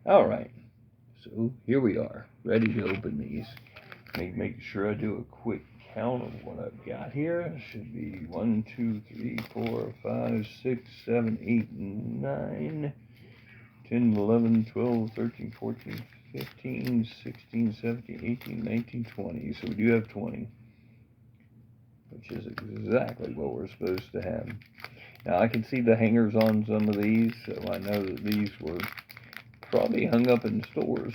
Alright, so here we are, ready to open these. Make sure I do a quick count of what I've got here. It should be 1, 2, 3, 4, 5, 6, 7, 8, 9, 10, 11, 12, 13, 14, 15, 16, 17, 18, 19, 20. So we do have 20, which is exactly what we're supposed to have. Now I can see the hangers on some of these, so I know that these were probably hung up in stores.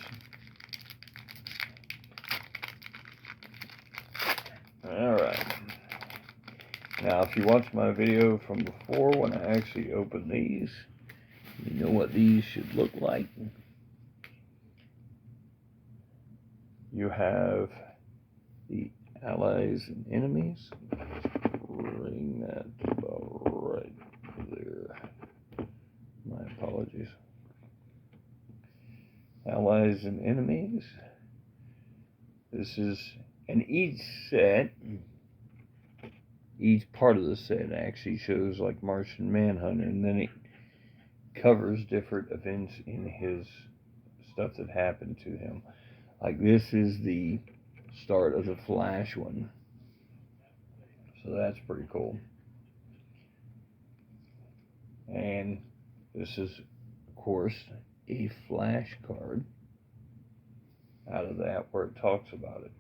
Alright. Now if you watched my video from before when I actually opened these, you know what these should look like. You have the allies and enemies. Bring that about right there. My apologies. Allies and enemies. This is, and each set, each part of the set actually shows like Martian Manhunter, and then it covers different events in his stuff that happened to him. Like this is the start of the Flash one. So that's pretty cool. And this is, of course, a Flash card out of that where it talks about it.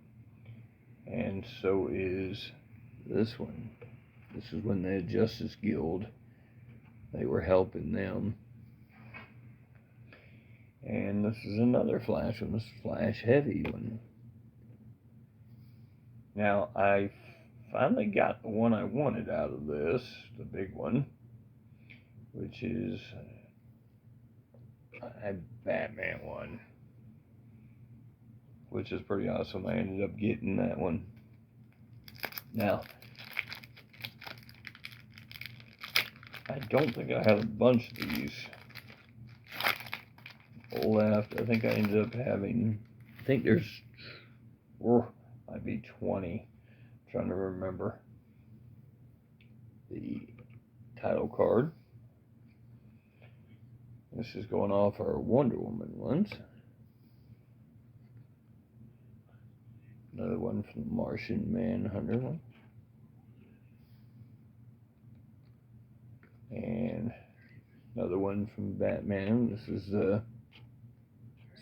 And so is this one. This is when the Justice Guild, they were helping them. And this is another Flash one. This is Flash Heavy one. Now, I finally got the one I wanted out of this, the big one, which is a Batman one, which is pretty awesome. I ended up getting that one. Now, I don't think I have a bunch of these left. I think I ended up having, I think there's, might be 20. I'm trying to remember. The title card. This is going off our Wonder Woman ones. Another one from the Martian Manhunter one. And another one from Batman. This is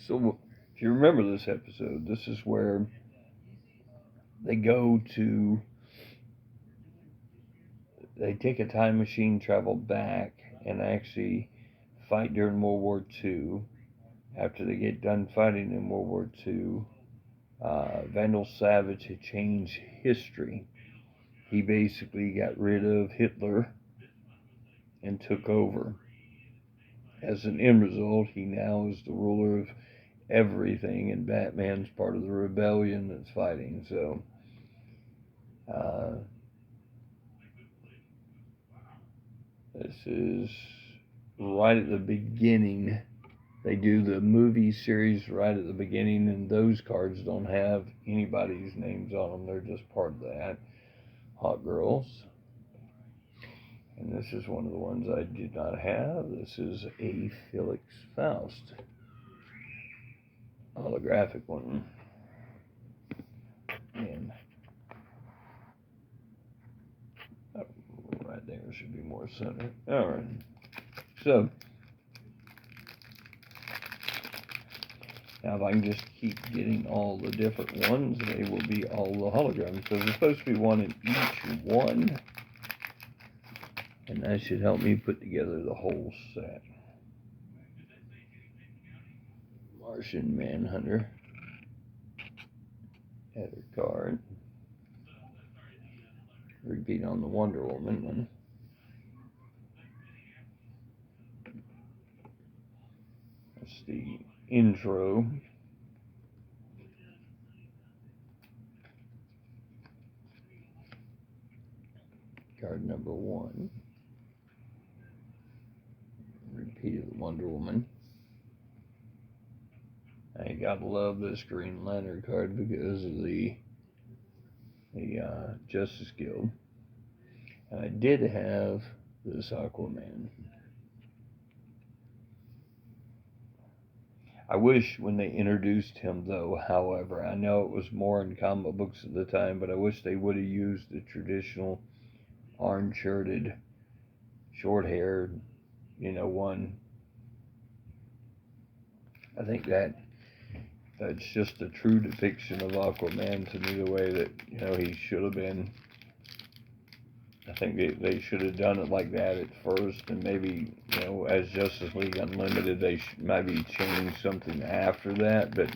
so if you remember this episode, this is where they go to, they take a time machine, travel back, and actually fight during World War II. After they get done fighting in World War II, Vandal Savage had changed history. He basically got rid of Hitler and took over. As an end result, he now is the ruler of everything, and Batman's part of the rebellion that's fighting. So, this is right at the beginning. They do the movie series right at the beginning, and those cards don't have anybody's names on them. They're just part of that. Hot Girls. And this is one of the ones I did not have. This is a Felix Faust holographic one. And right there should be more center. Alright. So, now if I can just keep getting all the different ones, they will be all the holograms. So there's supposed to be one in each one. And that should help me put together the whole set. Martian Manhunter. Header card. Repeat on the Wonder Woman one. That's the intro. Card number 1. Repeat of the Wonder Woman. I gotta love this Green Lantern card because of the Justice Guild. And I did have this Aquaman. I wish when they introduced him, though, however, I know it was more in comic books at the time, but I wish they would have used the traditional orange-shirted, short-haired, one. I think that's just a true depiction of Aquaman to me, the way that, he should have been. I think they should have done it like that at first, and maybe, as Justice League Unlimited, they maybe change something after that, but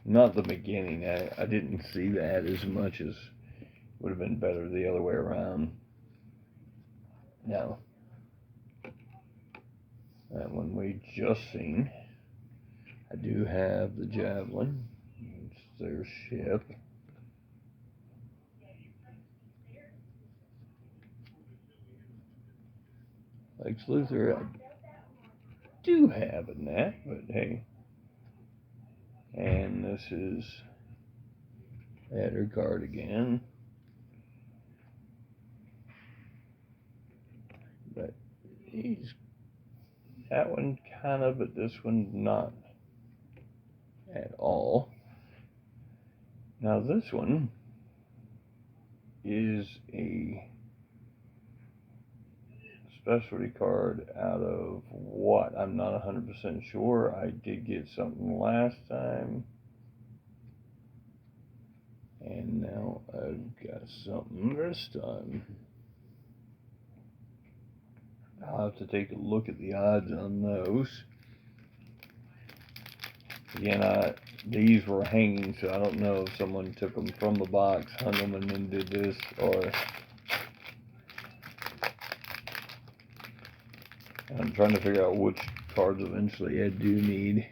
not the beginning. I didn't see that as much as would have been better the other way around. Now, that one we just seen. I do have the Javelin. It's their ship. Lex Luthor, I do have in that, but hey. And this is Adder card again. But that one kind of, but this one not at all. Now this one is a specialty card out of what? I'm not 100% sure. I did get something last time. And now I've got something this time. I'll have to take a look at the odds on those. Again, these were hanging, so I don't know if someone took them from the box, hung them, and then did this, or I'm trying to figure out which cards eventually I do need.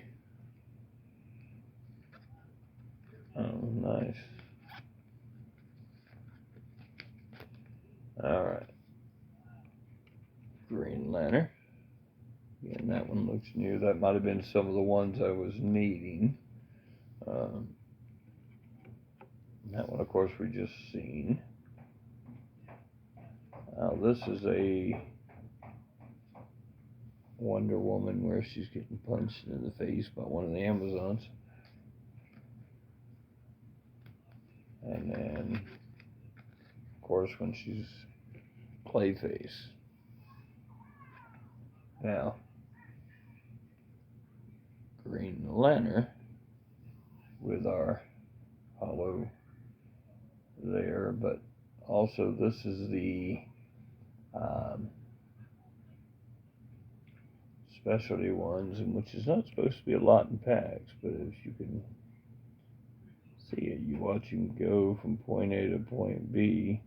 Oh, nice. Alright. Green Lantern. Again, that one looks new. That might have been some of the ones I was needing. That one, of course, we just seen. Now, this is a Wonder Woman where she's getting punched in the face by one of the Amazons. And then, of course, when she's Clayface. Now, Green Lantern with our hollow there, but also this is the specialty ones, and which is not supposed to be a lot in packs, but as you can see it, you watch him go from point A to point B.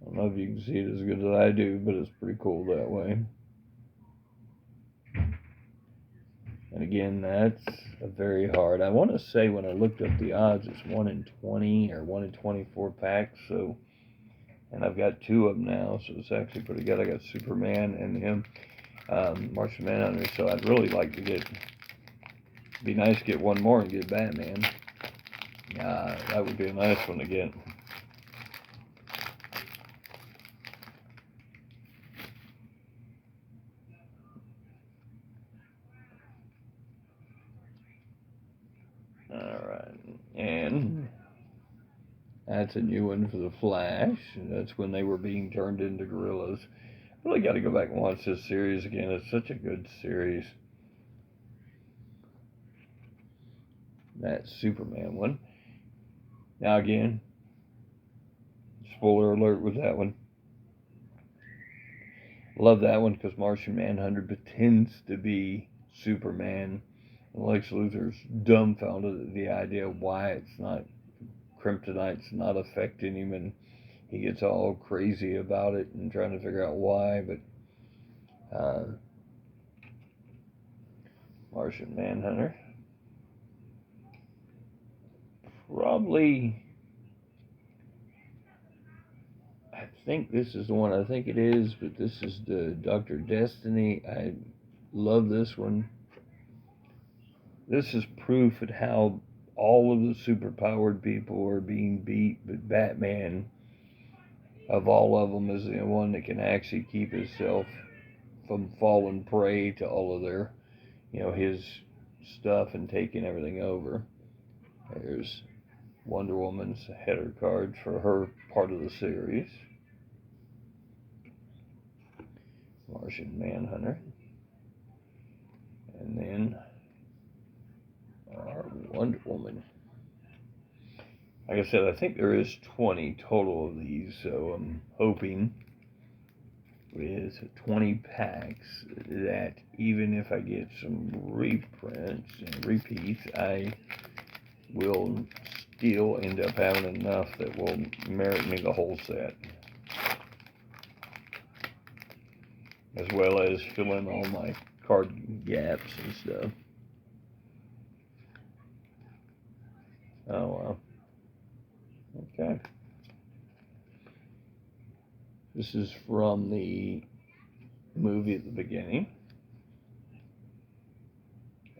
I don't know if you can see it as good as I do, but it's pretty cool that way. And again, that's a very hard. I want to say when I looked up the odds, it's 1 in 20 or 1 in 24 packs. So, and I've got 2 of them now, so it's actually pretty good. I got Superman and him, Martian Manhunter. So I'd really like to be nice to get one more and get Batman. That would be a nice one to get. Alright, and that's a new one for the Flash. That's when they were being turned into gorillas. I really got to go back and watch this series again. It's such a good series. That Superman one. Now again, spoiler alert with that one. Love that one because Martian Manhunter pretends to be Superman. And Lex Luthor's dumbfounded at the idea of why it's not, kryptonite's not affecting him, and he gets all crazy about it and trying to figure out why. But Martian Manhunter. Probably, I think this is the one, I think it is, but this is the Dr. Destiny. I love this one. This is proof of how all of the superpowered people are being beat, but Batman, of all of them, is the one that can actually keep himself from falling prey to all of their, his stuff and taking everything over. There's Wonder Woman's header card for her part of the series. Martian Manhunter. And then our Wonder Woman. Like I said, I think there is 20 total of these, so I'm hoping with 20 packs that even if I get some reprints and repeats, I will still end up having enough that will merit me the whole set, as well as fill in all my card gaps and stuff. Oh well. Okay. This is from the movie at the beginning.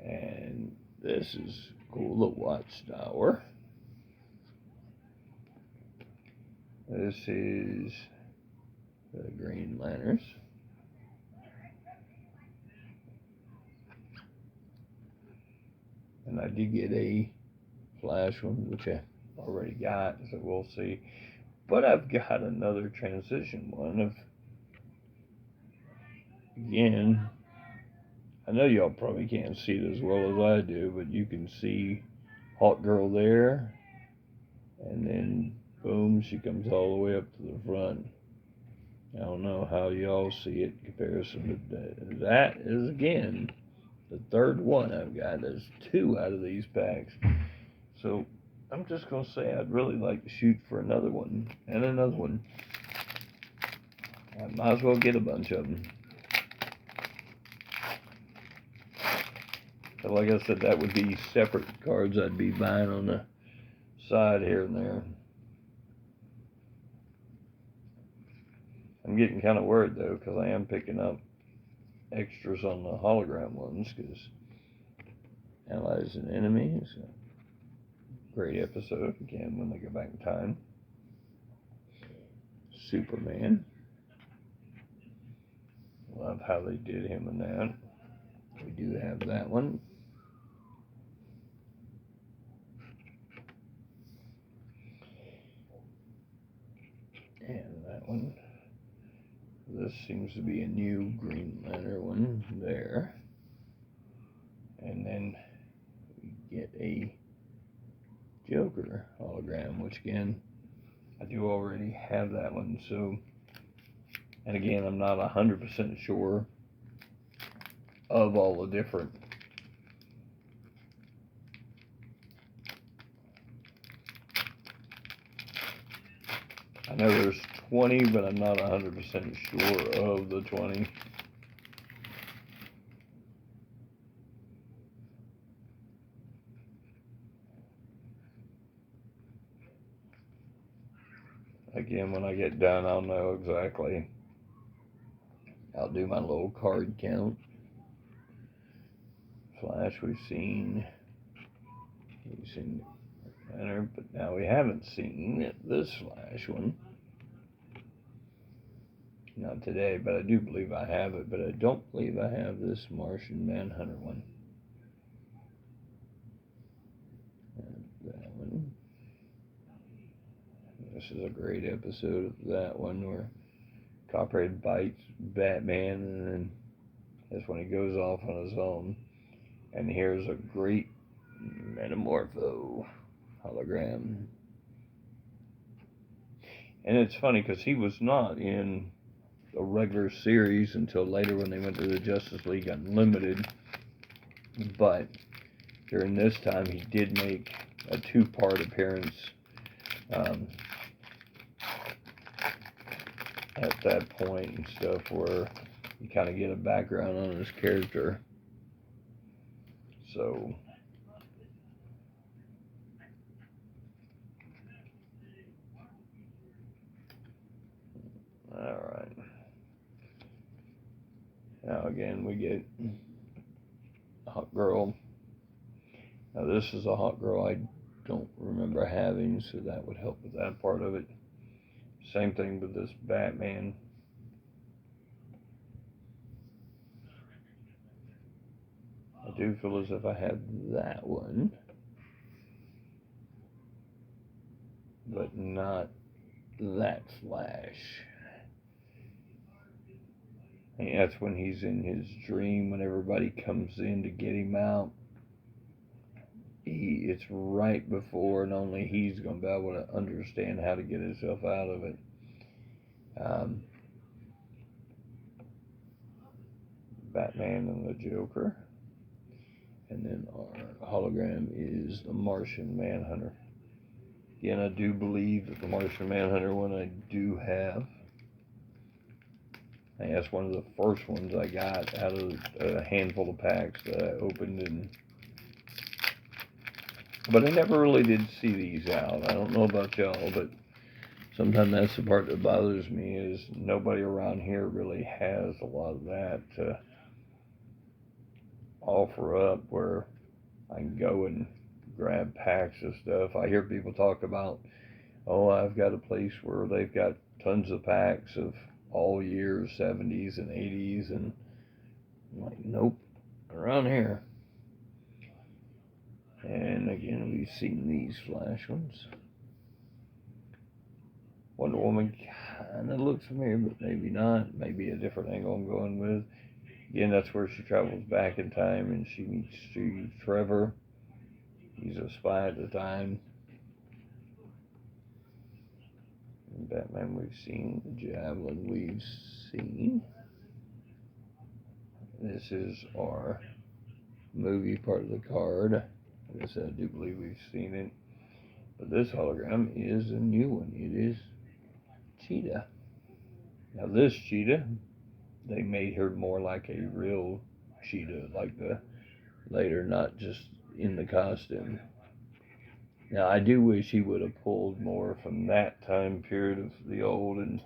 And this is cool, the Watchtower. This is the Green Lanterns. And I did get a Flash one, which I already got, so we'll see. But I've got another transition one of, again, I know y'all probably can't see it as well as I do, but you can see Hawkgirl there, and then boom, she comes all the way up to the front. I don't know how y'all see it in comparison, but that is, again, the third one I've got. There's 2 out of these packs. So I'm just going to say I'd really like to shoot for another one and another one. I might as well get a bunch of them. But like I said, that would be separate cards I'd be buying on the side here and there. I'm getting kind of worried though, because I am picking up extras on the hologram ones, because Allies and Enemies, great episode, again, when they go back in time. Superman. Love how they did him in that. We do have that one. And that one. This seems to be a new Green Lantern one there. And then we get a Joker hologram, which again, I do already have that one. So, and again, I'm not 100% sure of all the different I know there's 20, but I'm not 100% sure of the 20. Again, when I get done, I'll know exactly. I'll do my little card count. Flash, we've seen Banner, but now we haven't seen this Flash one. Not today, but I do believe I have it, but I don't believe I have this Martian Manhunter one. And that one. This is a great episode of that one where Copperhead bites Batman, and then that's when he goes off on his own. And here's a great Metamorpho hologram. And it's funny because he was not in a regular series until later when they went to the Justice League Unlimited. But during this time, he did make a 2-part appearance at that point and stuff, where you kind of get a background on his character. So, alright. Now again, we get Hawkgirl. Now this is a Hawkgirl I don't remember having, so that would help with that part of it. Same thing with this Batman. I do feel as if I have that one, but not that Flash. And that's when he's in his dream, when everybody comes in to get him out. It's right before, and only he's going to be able to understand how to get himself out of it. Batman and the Joker. And then our hologram is the Martian Manhunter. Again, I do believe that the Martian Manhunter one I do have. I think that's one of the first ones I got out of a handful of packs that I opened. But I never really did see these out. I don't know about y'all, but sometimes that's the part that bothers me, is nobody around here really has a lot of that to offer up where I can go and grab packs of stuff. I hear people talk about, oh, I've got a place where they've got tons of packs of all years, 70s and 80s, and I'm like, nope, around here. And again, we've seen these Flash ones. Wonder Woman kind of looks familiar, but maybe not. Maybe a different angle I'm going with. Again, that's where she travels back in time and she meets Steve Trevor. He's a spy at the time. And Batman we've seen. The Javelin we've seen. This is our movie part of the card. Like I said, I do believe we've seen it. But this hologram is a new one. It is Cheetah. Now this Cheetah, they made her more like a real cheetah, like the later, not just in the costume. Now I do wish he would have pulled more from that time period of the old and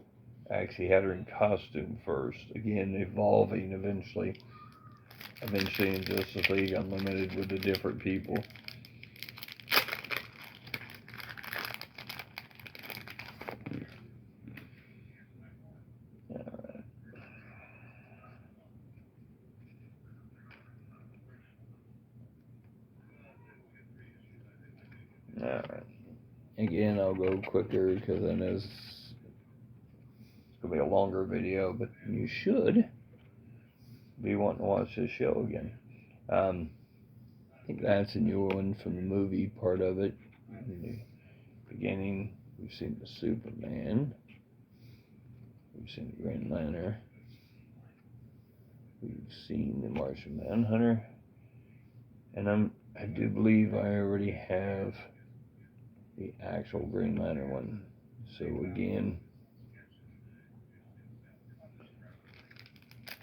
actually had her in costume first. Again, evolving eventually in Justice League Unlimited with the different people. Alright. Again, I'll go quicker because I know it's going to be a longer video, but you should be wanting to watch this show again. I think that's a new one from the movie part of it. In the beginning, we've seen the Superman. We've seen the Green Lantern. We've seen the Martian Manhunter. And I do believe I already have the actual Green Lantern one. So again,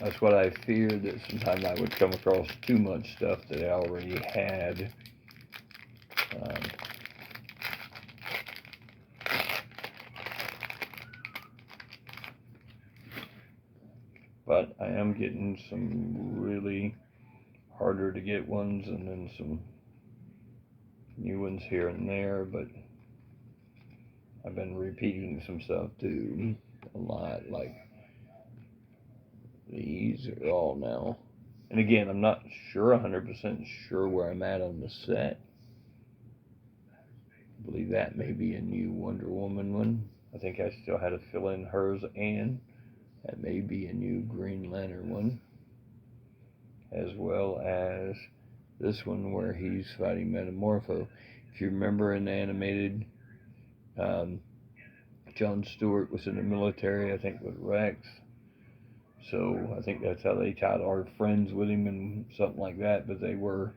that's what I feared, that sometimes I would come across too much stuff that I already had. But I am getting some really harder to get ones, and then some new ones here and there, but I've been repeating some stuff too, a lot, like these are all now. And again, I'm not sure, 100% sure where I'm at on the set. I believe that may be a new Wonder Woman one. I think I still had to fill in hers, and that may be a new Green Lantern one, as well as this one where he's fighting Metamorpho. If you remember in the animated, John Stewart was in the military, I think, with Rex. So I think that's how they tied our friends with him and something like that, but they were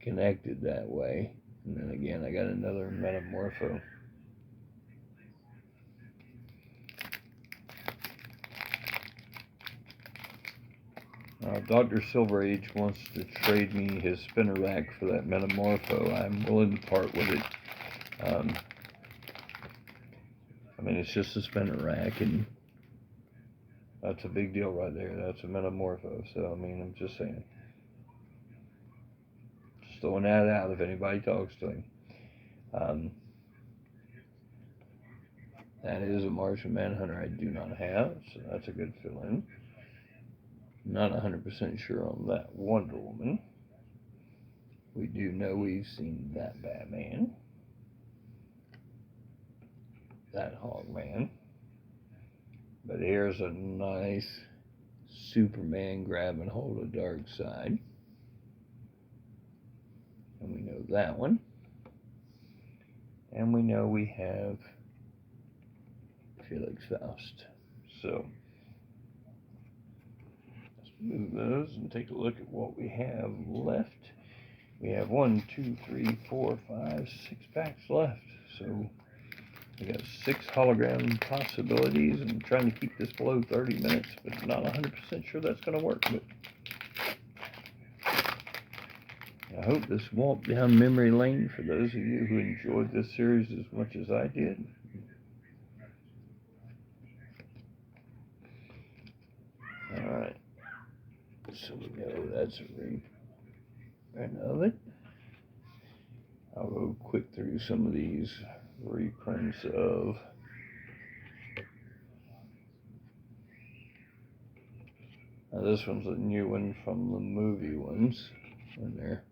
connected that way. And then again, I got another Metamorpho. Dr. Silver Age wants to trade me his spinner rack for that Metamorpho. I'm willing to part with it. I mean, it's just a spinner rack, and that's a big deal right there. That's a Metamorpho. So, I mean, I'm just saying. Just throwing that out if anybody talks to him. That is a Martian Manhunter I do not have, so that's a good fill-in. Not 100% sure on that Wonder Woman. We do know we've seen that Batman, that Hawkman, but here's a nice Superman grabbing hold of Darkseid, and we know that one, and we know we have Felix Faust. So let's move those and take a look at what we have left. We have 1, 2, 3, 4, 5, 6 packs left. So we got 6 hologram possibilities. I'm trying to keep this below 30 minutes, but not 100% sure that's going to work. But I hope this walk down memory lane for those of you who enjoyed this series as much as I did. Alright, so we know that's a reprint of it. I'll go quick through some of these reprints of now this one's a new one from the movie ones when they're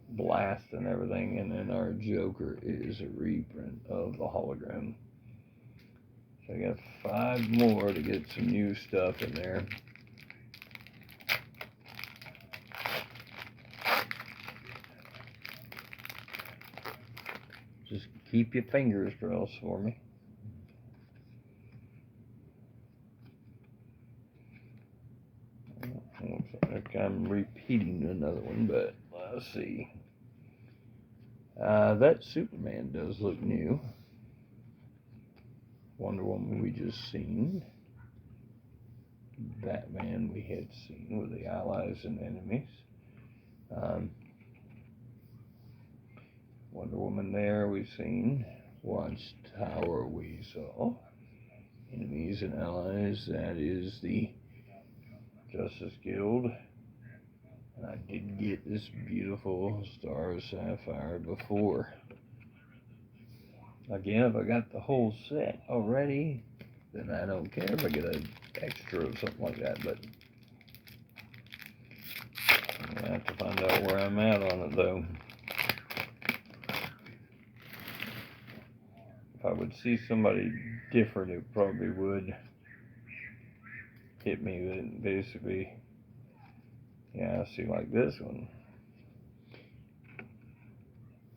blast and everything, and then our Joker is a reprint of the hologram. So I got 5 more to get some new stuff in there. Just keep your fingers crossed for me. Looks like I'm repeating another one, but let's see. That Superman does look new. Wonder Woman we just seen. Batman we had seen with the allies and enemies. Wonder Woman there we've seen. Watchtower we saw. Enemies and allies, that is the Justice Guild. And I did get this beautiful Star of Sapphire before. Again, if I got the whole set already, then I don't care if I get an extra or something like that, but I'm gonna have to find out where I'm at on it though. If I would see somebody different, it probably would hit me. But basically, yeah, I see like this one.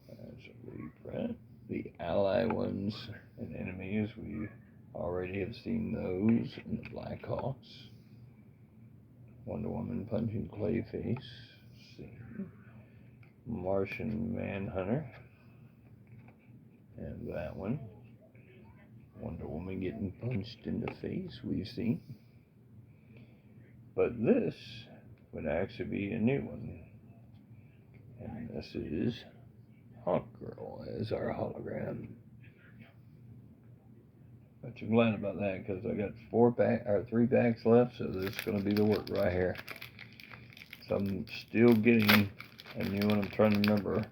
That's a reprint. The ally ones and enemies, we already have seen those in the Blackhawks. Wonder Woman punching Clayface. Seen. Martian Manhunter. And that one. Wonder Woman getting punched in the face, we've seen. But this would actually be a new one. And this is Hawkgirl as our hologram. But I'm glad about that because I got 3 packs left, so this is going to be the work right here. So I'm still getting a new one. I'm trying to remember.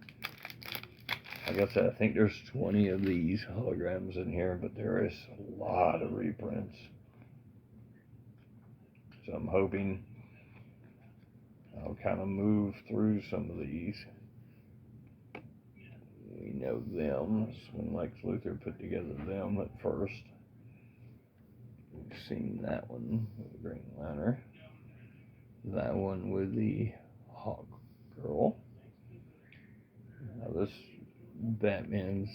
Like I said, I think there's 20 of these holograms in here, but there is a lot of reprints. So I'm hoping I'll kind of move through some of these. We know them. That's when Lex Luthor put together them at first. We've seen that one with the Green Lantern. That one with the Hawk Girl. Now this Batman's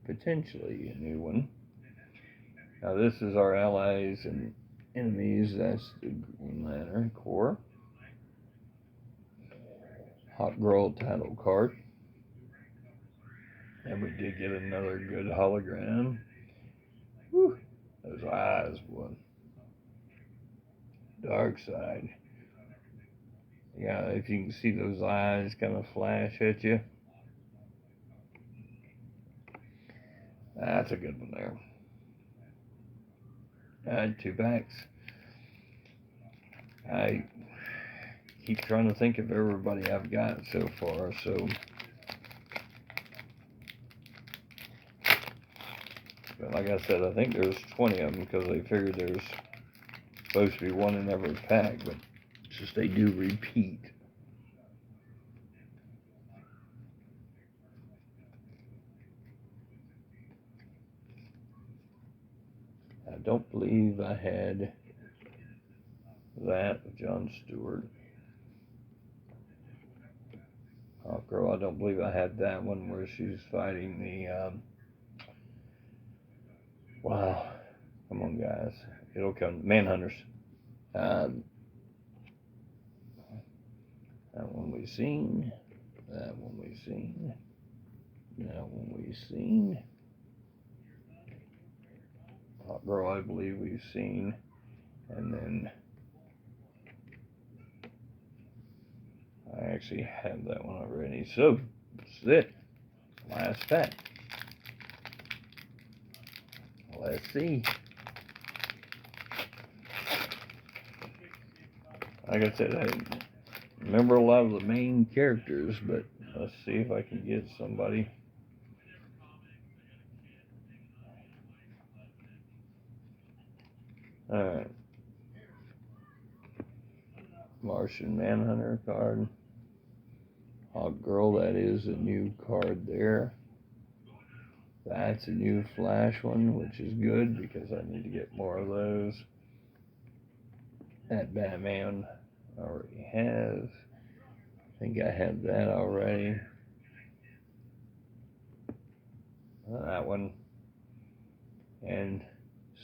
potentially a new one. Now this is our allies and enemies. That's the Green Lantern Corps. Hawk Girl title card. And we did get another good hologram. Whew, those eyes, boy. Darkseid. Yeah, if you can see those eyes kind of flash at you. That's a good one there. I had 2 packs. I keep trying to think of everybody I've got so far, so. But like I said, I think there's 20 of them because they figured there's supposed to be one in every pack, but it's just they do repeat. I don't believe I had that with Jon Stewart. Hawkgirl, I don't believe I had that one where she's fighting the, wow, come on guys, it'll come, Manhunters. That one we've seen, that one we've seen, that one we've seen. Hawkgirl, I believe we've seen, and then I actually have that one already. So, that's it. Last pack. Let's see. Like I said, I remember a lot of the main characters, but let's see if I can get somebody. Alright. Martian Manhunter card. Hawkgirl, that is a new card there. That's a new Flash one, which is good because I need to get more of those. That Batman I already have. I think I have that already. That one. And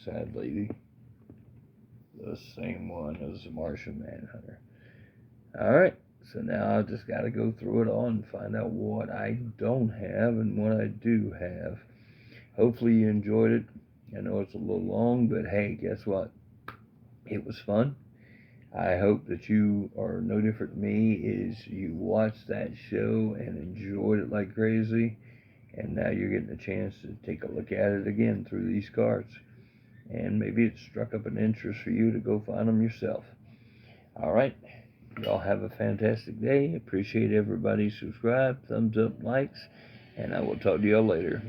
sadly, the same one as the Martian Manhunter. Alright, so now I just got to go through it all and find out what I don't have and what I do have. Hopefully you enjoyed it. I know it's a little long, but hey, guess what? It was fun. I hope that you are no different than me, is you watched that show and enjoyed it like crazy, and now you're getting a chance to take a look at it again through these cards. And maybe it struck up an interest for you to go find them yourself. Alright, y'all have a fantastic day. Appreciate everybody subscribe, thumbs up, likes, and I will talk to y'all later.